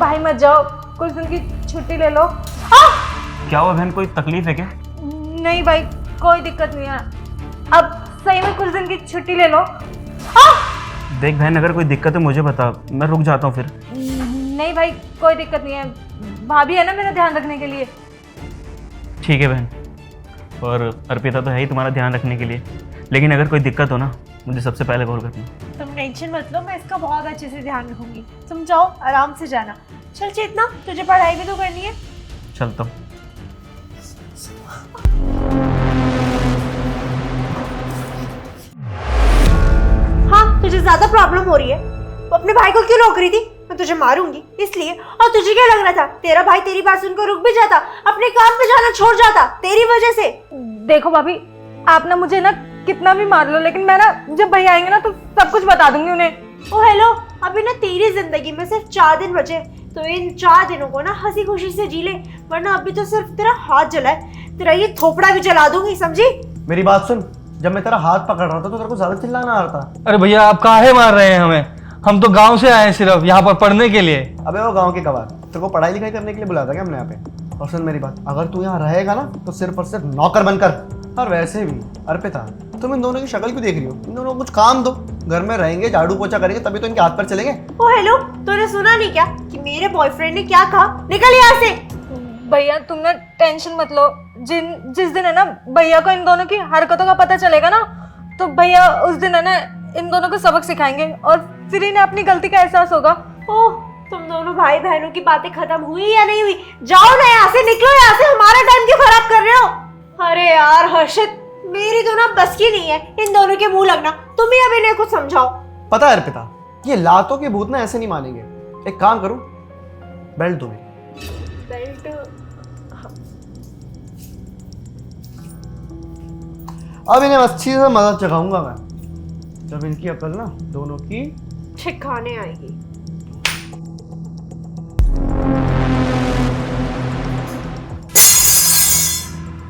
भाई मत जाओ, कुछ दिन की छुट्टी ले लो। क्या हुआ बहन, कोई तकलीफ है क्या? नहीं भाई, कोई दिक्कत नहीं है, अब सही में कुछ दिन की छुट्टी ले लो। देख बहन, अगर कोई दिक्कत है मुझे बता, मैं रुक जाता हूँ फिर। नहीं भाई, कोई दिक्कत नहीं है, भाभी है ना मेरा ध्यान रखने के लिए। ठीक है बहन, और अर्पिता तो है ही तुम्हारा ध्यान रखने के लिए, लेकिन अगर कोई दिक्कत हो ना मुझे सबसे पहले कॉल करना। तुम टेंशन मत लो, मैं इसका बहुत अच्छे से ध्यान रखूंगी। तुम जाओ, आराम से जाना। चल चेतना, तुझे पढ़ाई भी तो करनी है। चलता हूँ। हाँ, तुझे ज्यादा प्रॉब्लम हो रही है। वो अपने भाई को क्यों रोक रही थी? मैं तुझे मारूंगी इसलिए। और तुझे क्या लग रहा था तेरा भाई तेरी बात सुनकर रुक भी जाता, अपने काम पे जाना छोड़ जाता तेरी वजह से? देखो भाभी, आप ना मुझे ना कितना भी मार लो, लेकिन मैं ना जब भैया आएंगे ना तो सब कुछ बता दूंगी उन्हें। ओ हेलो, अभी ना तेरी जिंदगी में सिर्फ 4 दिन बचे, तो इन 4 दिनों को ना हंसी खुशी से जी ले, वरना अभी तो सिर्फ तेरा हाथ जला है, तेरा ये थोपड़ा भी जला दूंगी, समझी? मेरी बात सुन, जब मैं तेरा हाथ पकड़ रहा था तो तेरे को ज्यादा चिल्लाना आ रहा था। अरे भैया आप काहे मार रहे हैं हमें? हम तो गांव से आए हैं सिर्फ यहाँ पर पढ़ने के लिए। अबे वो गांव के कबार, तेरे को पढ़ाई लिखाई करने के लिए बुलाया था क्या हमने यहाँ पे? और सुन मेरी बात, अगर तू यहाँ रहेगा ना तो सिर्फ और सिर्फ नौकर बनकर। और वैसे भी अर्पिता, तुम इन दोनों की शक्ल क्यों देख रही हो? इन दोनों को कुछ काम दो, घर में रहेंगे, झाड़ू पोछा करेंगे, तभी तो इनके हाथ पर चलेंगे। ओ हेलो, तूने सुना नहीं क्या कि मेरे बॉयफ्रेंड ने क्या कहा? निकल यहाँ से। भैया तुम ना टेंशन मत लो, जिस दिन है ना भैया को इन दोनों की हरकतों का पता चलेगा ना, तो भैया उस दिन है ना इन दोनों को सबक सिखाएंगे और फिर इन्हें अपनी गलती का एहसास होगा। ओह, तुम दोनों भाई बहनों की बातें खत्म हुई या नहीं हुई? जाओ ना यहाँ से, निकलो यहाँ से, हमारा टाइम क्यों खराब कर रहे हो? अरे यार हर्षित, मेरी तो ना बस की नहीं है इन दोनों के मुंह लगना, तुम ही अब इन्हें कुछ समझाओ। पता है अर्पिता, ये लातों के भूत ना ऐसे नहीं मानेंगे। एक काम करूं, बेल्ट दो मेरी। बेल्ट? अब इन्हें अच्छी से मदद चखाऊंगा मैं, जब इनकी अकल ना दोनों की ठिकाने आएगी।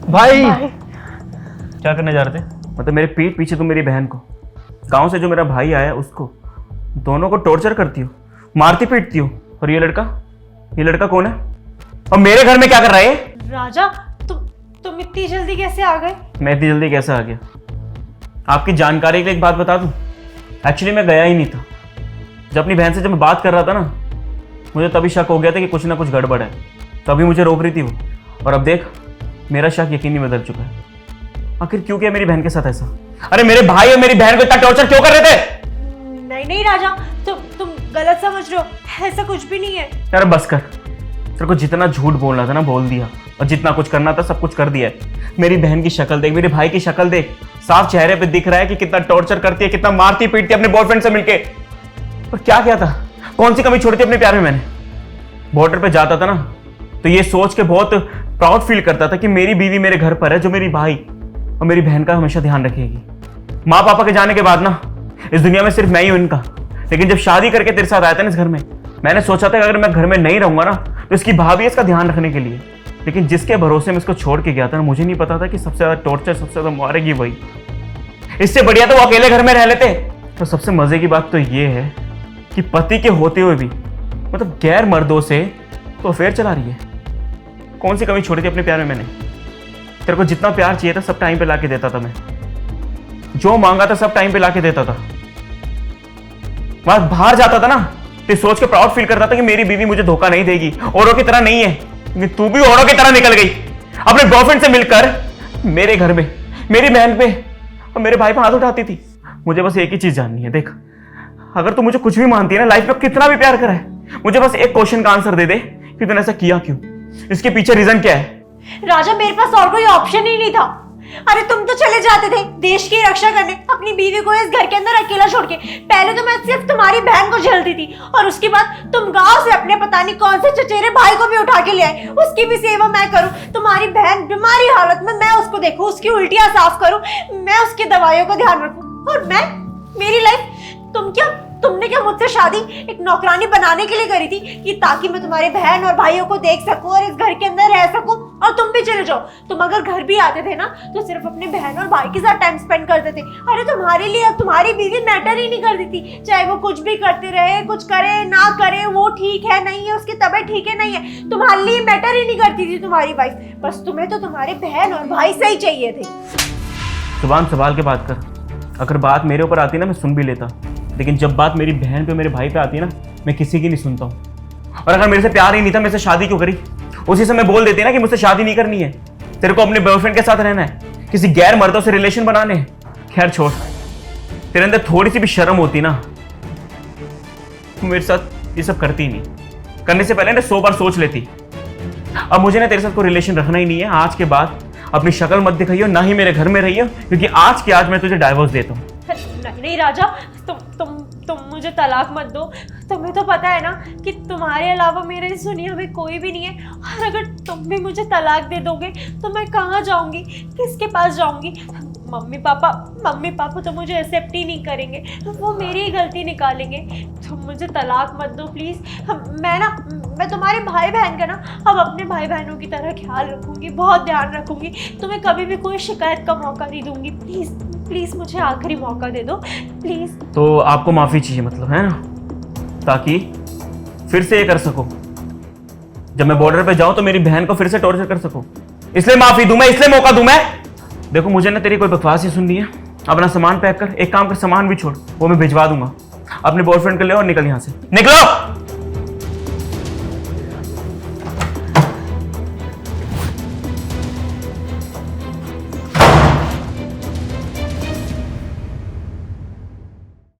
भाई क्या करने जा रहे थे? मतलब मेरे पीठ पीछे तुम मेरी बहन को, गांव से जो मेरा भाई आया उसको, दोनों को टॉर्चर करती हो, मारती पीटती हो। और ये लड़का कौन है और मेरे घर में क्या कर रहा है? राजा, तुम इतनी जल्दी कैसे आ गए? मैं इतनी जल्दी कैसे आ गया? आपकी जानकारी के लिए एक बात बता दूं, एक्चुअली मैं गया ही नहीं था। जब अपनी बहन से जब मैं बात कर रहा था ना, मुझे तभी शक हो गया था कि कुछ ना कुछ गड़बड़ है, तभी मुझे रोक रही थी वो। और अब देख, मेरा शक यकीनी बदल चुका है। आखिर क्यों किया मेरी बहन के साथ ऐसा? अरे मेरे भाई और मेरी बहन को इतना टॉर्चर क्यों कर रहे थे? नहीं राजा, तुम गलत समझ रहे हो, ऐसा कुछ भी नहीं है। यार बस कर, तेरे को जितना झूठ बोलना था ना बोल दिया, और जितना कुछ करना था सब कुछ कर दिया है। मेरी बहन की शक्ल देख, मेरे भाई की शक्ल देख, साफ चेहरे पे दिख रहा है कि कितना टॉर्चर करती है, कितना मारती पीटती है अपने बॉयफ्रेंड से मिलके। और क्या किया था, कौन सी कमी छोड़ी थी अपने प्यार में मैंने? बॉर्डर पे जाता था ना तो ये सोच के बहुत प्राउड फील करता था कि मेरी बीवी मेरे घर पर है, जो मेरी भाई और मेरी बहन का हमेशा ध्यान रखेगी। माँ पापा के जाने के बाद ना इस दुनिया में सिर्फ मैं ही हूं इनका। लेकिन जब शादी करके तेरे साथ आया था ना इस घर में, मैंने सोचा था कि अगर मैं घर में नहीं रहूंगा ना तो इसकी भाभी इसका ध्यान रखने के लिए। लेकिन जिसके भरोसे में इसको छोड़ के गया था ना, मुझे नहीं पता था कि सबसे ज्यादा टॉर्चर, सबसे ज्यादा मारेगी वही। इससे बढ़िया तो वो अकेले घर में रह लेते। तो सबसे मजे की बात तो ये है कि पति के होते हुए भी मतलब गैर मर्दों से तो अफेयर चला रही है। कौन सी कमी छोड़ी थी अपने प्यार में मैंने? तेरे को जितना प्यार चाहिए था सब टाइम पे लाके देता था मैं, जो मांगा था सब टाइम पे लाके देता था। वहां बाहर जाता था ना तो सोच के प्राउड फील करता था कि मेरी बीवी मुझे धोखा नहीं देगी, औरों की तरह नहीं है। लेकिन तू भी औरों की तरह निकल गई, अपने बॉयफ्रेंड से मिलकर मेरे घर में मेरी बहन पे और मेरे भाई पे हाथ उठाती थी। मुझे बस एक ही चीज जाननी है, देख अगर तू मुझे कुछ भी मानती है ना, लाइफ में कितना भी प्यार करा है, मुझे बस एक क्वेश्चन का आंसर दे दे कि तूने ऐसा किया क्यों, इसके पीछे रीजन क्या है? राजा, मेरे पास और कोई ऑप्शन ही नहीं था। अरे तुम तो चले जाते थे देश की रक्षा करने, अपनी बीवी को इस घर के अंदर अकेला छोड़ के। पहले तो मैं सिर्फ तुम्हारी बहन को झेलती थी, और उसके बाद तुम गांव से अपने पता नहीं कौन से चचेरे भाई को भी उठा के ले आए। उसकी भी सेवा मैं करूं, तुम्हारी बहन बीमारी हालत में मैं उसको देखूं, उसकी उल्टियां साफ करूं, मैं उसकी दवाइयों का ध्यान रखूं। और मेरी लाइफ तुमने क्या मुझसे शादी एक नौकरानी बनाने के लिए करी थी कि ताकि मैं तुम्हारे बहन और भाइयों को देख सकूं और इस घर के अंदर रह सकूं? और तुम भी चले जाओ। तुम अगर घर भी आते थे ना तो सिर्फ अपने बहन और भाई के साथ टाइम स्पेंड करते थे। अरे तुम्हारे लिए अब तुम्हारी बीवी मैटर ही नहीं करती थी, चाहे वो कुछ भी करते रहे, कुछ करे ना करे, वो ठीक है नहीं है, उसकी तबीयत ठीक है नहीं है, तुम्हारे लिए मैटर ही नहीं करती थी तुम्हारी वाइफ। बस तुम्हें तो तुम्हारे बहन और भाई से ही चाहिए थे। जुबान संभाल के बात कर। अगर बात मेरे ऊपर आती ना मैं सुन भी लेता, लेकिन जब बात मेरी बहन पे मेरे भाई पे आती है ना मैं किसी की नहीं सुनता हूँ। और अगर मेरे से प्यार ही नहीं था, मेरे से शादी क्यों करी? उसी समय बोल देते ना कि मुझसे शादी नहीं करनी है, तेरे को अपने बॉयफ्रेंड के साथ रहना है, किसी गैर मर्दों से रिलेशन बनाने हैं। खैर छोड़, तेरे अंदर थोड़ी सी भी शर्म होती ना तू मेरे साथ ये सब करती ही नहीं। करने से पहले ना 100 बार सोच लेती। अब मुझे ना तेरे साथ कोई रिलेशन रखना ही नहीं है। आज के बाद अपनी शक्ल मत दिखाइयो, ना ही मेरे घर में रहियो, क्योंकि आज के आज मैं तुझे डाइवोर्स देता हूँ। नहीं राजा, तुम मुझे तलाक मत दो। तुम्हें तो पता है ना कि तुम्हारे अलावा मेरे इस दुनिया में कोई भी नहीं है, और अगर तुम भी मुझे तलाक दे दोगे तो मैं कहाँ जाऊंगी, किसके पास जाऊंगी? मम्मी पापा तो मुझे एक्सेप्ट ही नहीं करेंगे, वो मेरी ही गलती निकालेंगे। तुम मुझे तलाक मत दो प्लीज़। मैं तुम्हारे भाई बहन का ना अब अपने भाई बहनों की तरह ख्याल रखूंगी, बहुत ध्यान रखूंगी। तुम्हें कभी भी कोई शिकायत का मौका नहीं दूंगी। प्लीज़ प्लीज़ मुझे आखिरी मौका दे दो प्लीज़। तो आपको माफ़ी चाहिए मतलब, है ना? ताकि फिर से ये कर सको, जब मैं बॉर्डर पे जाऊं तो मेरी बहन को फिर से टॉर्चर कर सको। इसलिए माफ़ी दूं मैं, इसलिए मौका दूं मैं। देखो मुझे ना तेरी कोई बकवास ही सुननी है। अपना सामान पैक कर, एक काम कर सामान भी छोड़, वो मैं भिजवा दूंगा। अपने बॉयफ्रेंड को ले और निकल यहाँ से, निकलो।